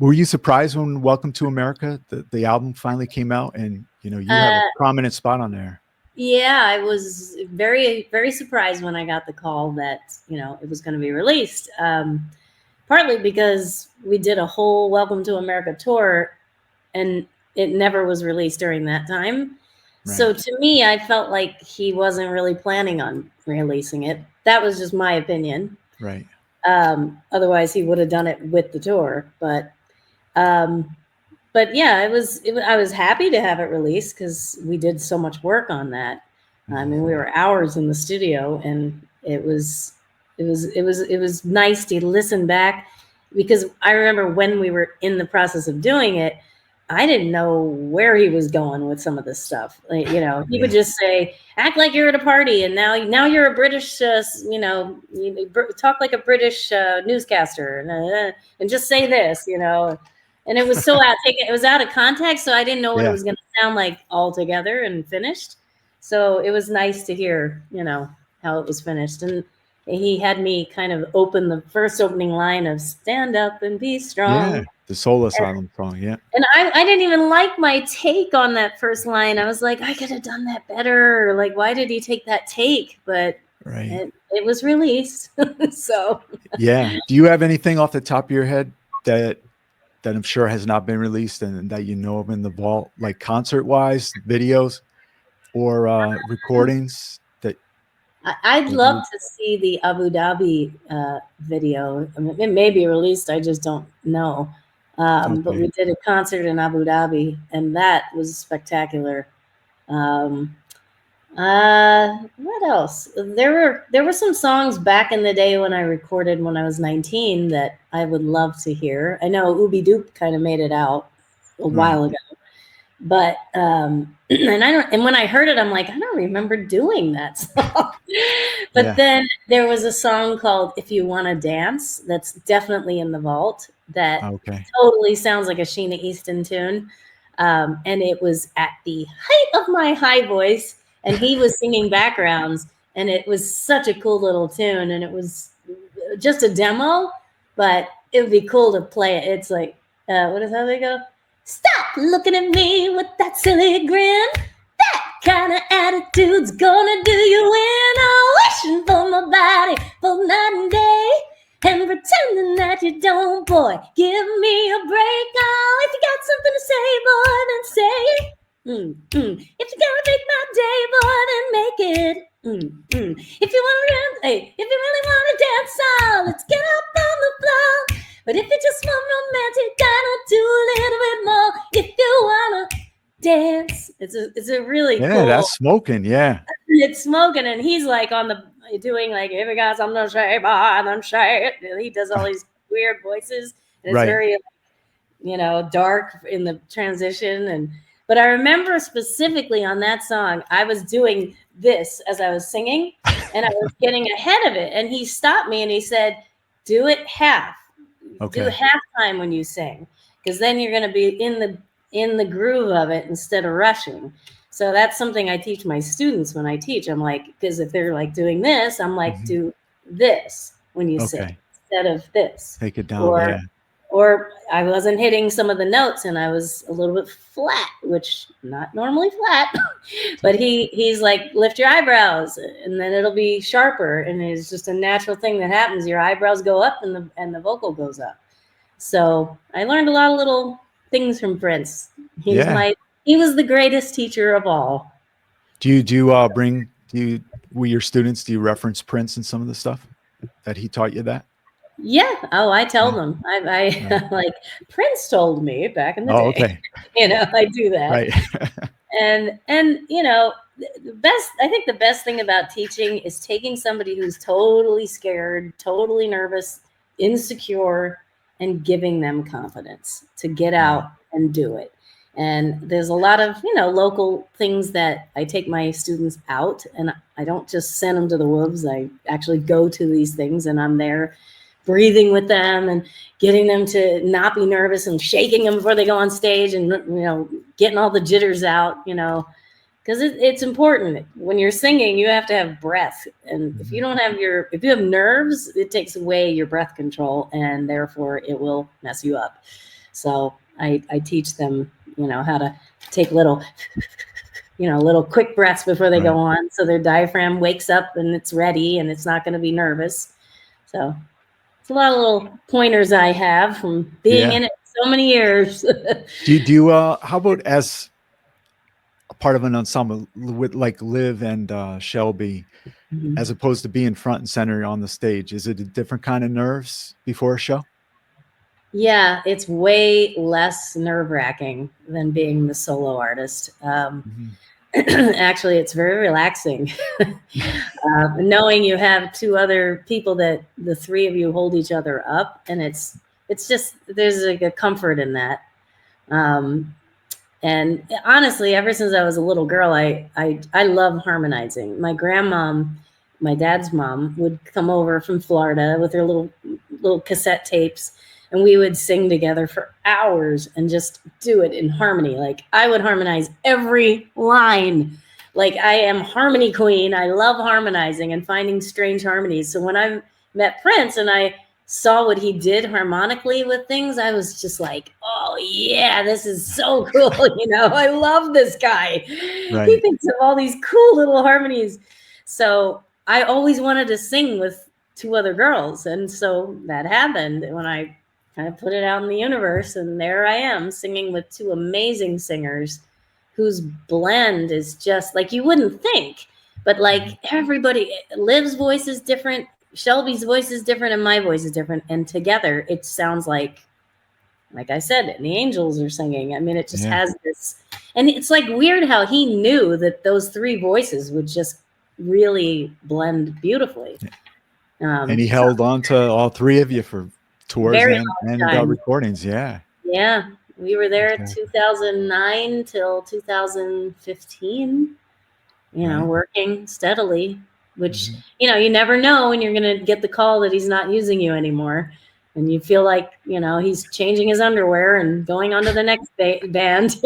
Were you surprised when Welcome to America, the album finally came out, and you have a prominent spot on there? Yeah, I was very, very surprised when I got the call that, it was going to be released. Partly because we did a whole Welcome to America tour and it never was released during that time. Right. So to me, I felt like he wasn't really planning on releasing it. That was just my opinion. Right. Otherwise, he would have done it with the tour. But yeah, I was happy to have it released because we did so much work on that. I mean, we were hours in the studio, and it was nice to listen back, because I remember when we were in the process of doing it, I didn't know where he was going with some of this stuff. Like, he would just say, "Act like you're at a party," and now you're a British, talk like a British newscaster, and just say this, And it was so it was out of context, so I didn't know what it was going to sound like all together and finished. So it was nice to hear, how it was finished. And he had me kind of open the first opening line of "Stand Up and Be Strong." Yeah, the Soul Asylum song, yeah. And I didn't even like my take on that first line. I was like, I could have done that better. Like, why did he take that take? But it was released. So yeah. Do you have anything off the top of your head that I'm sure has not been released and that of in the vault, like concert-wise, videos or recordings? I'd love to see the Abu Dhabi video. I mean, it may be released, I just don't know. But we did a concert in Abu Dhabi, and that was spectacular. What else? There were some songs back in the day when I recorded when I was 19 that I would love to hear. I know Ooby Doop kind of made it out a while ago, but and when I heard it, I'm like, I don't remember doing that song. But then there was a song called "If You Wanna Dance" that's definitely in the vault. That totally sounds like a Sheena Easton tune, and it was at the height of my high voice. And he was singing backgrounds, and it was such a cool little tune. And it was just a demo, but it would be cool to play it. It's like, what is how they go? Stop looking at me with that silly grin. That kind of attitude's gonna do you in. I'm wishing for my body for night and day, and pretending that you don't, boy. Give me a break. Oh, if you got something to say, boy, then say it. If you're gonna make my day, boy, then make it. If you wanna run, hey, if you really wanna dance, let's get up on the floor. But if you just want romantic, gotta do a little bit more. If you wanna dance, it's a really cool. That's smoking, yeah. It's smoking, and he's like doing like, if you got something to say, boy, then say it. He does all these weird voices, and it's very, dark in the transition. But I remember specifically on that song, I was doing this as I was singing, and I was getting ahead of it. And he stopped me and he said, "Do it half. Do half time when you sing, because then you're going to be in the groove of it instead of rushing." So that's something I teach my students when I teach. I'm like, because if they're like doing this, I'm like, do this when you sing instead of this. Take it down, Or I wasn't hitting some of the notes and I was a little bit flat, which not normally flat, but he's like, lift your eyebrows and then it'll be sharper. And it's just a natural thing that happens. Your eyebrows go up and the vocal goes up. So I learned a lot of little things from Prince. He was the greatest teacher of all. With your students, do you reference Prince in some of the stuff that he taught you that? Yeah. Oh, I tell them. I like, Prince told me back in the day. Okay. I do that. Right. and the best thing about teaching is taking somebody who's totally scared, totally nervous, insecure, and giving them confidence to get out and do it. And there's a lot of, local things that I take my students out, and I don't just send them to the wolves. I actually go to these things, and I'm there breathing with them and getting them to not be nervous and shaking them before they go on stage and, getting all the jitters out, because it's important. When you're singing, you have to have breath. And if you have nerves, it takes away your breath control, and therefore it will mess you up. So I teach them, how to take little quick breaths before they go on, so their diaphragm wakes up and it's ready and it's not going to be nervous. So it's a lot of little pointers I have from being in it so many years. do you how about as a part of an ensemble with like Liv and Shelby, as opposed to being front and center on the stage? Is it a different kind of nerves before a show? Yeah, it's way less nerve-wracking than being the solo artist. Actually, it's very relaxing. Knowing you have two other people that the three of you hold each other up, and it's just, there's like a comfort in that. And honestly, ever since I was a little girl, I love harmonizing. My grandmom, my dad's mom, would come over from Florida with her little cassette tapes, and we would sing together for hours and just do it in harmony. Like, I would harmonize every line. Like, I am harmony queen. I love harmonizing and finding strange harmonies. So when I met Prince and I saw what he did harmonically with things, I was just like, oh yeah, this is so cool. I love this guy. Right. He thinks of all these cool little harmonies. So I always wanted to sing with two other girls. And so that happened when I kind of put it out in the universe. And there I am singing with two amazing singers whose blend is just like, you wouldn't think, but like everybody, Liv's voice is different, Shelby's voice is different, and my voice is different. And together it sounds like I said, and the angels are singing. I mean, it just has this, and it's like weird how he knew that those three voices would just really blend beautifully. And he held on to all three of you for tours and recordings. Yeah. Yeah. We were there 2009 till 2015, working steadily, which, you never know when you're going to get the call that he's not using you anymore. And you feel like, he's changing his underwear and going on to the next band,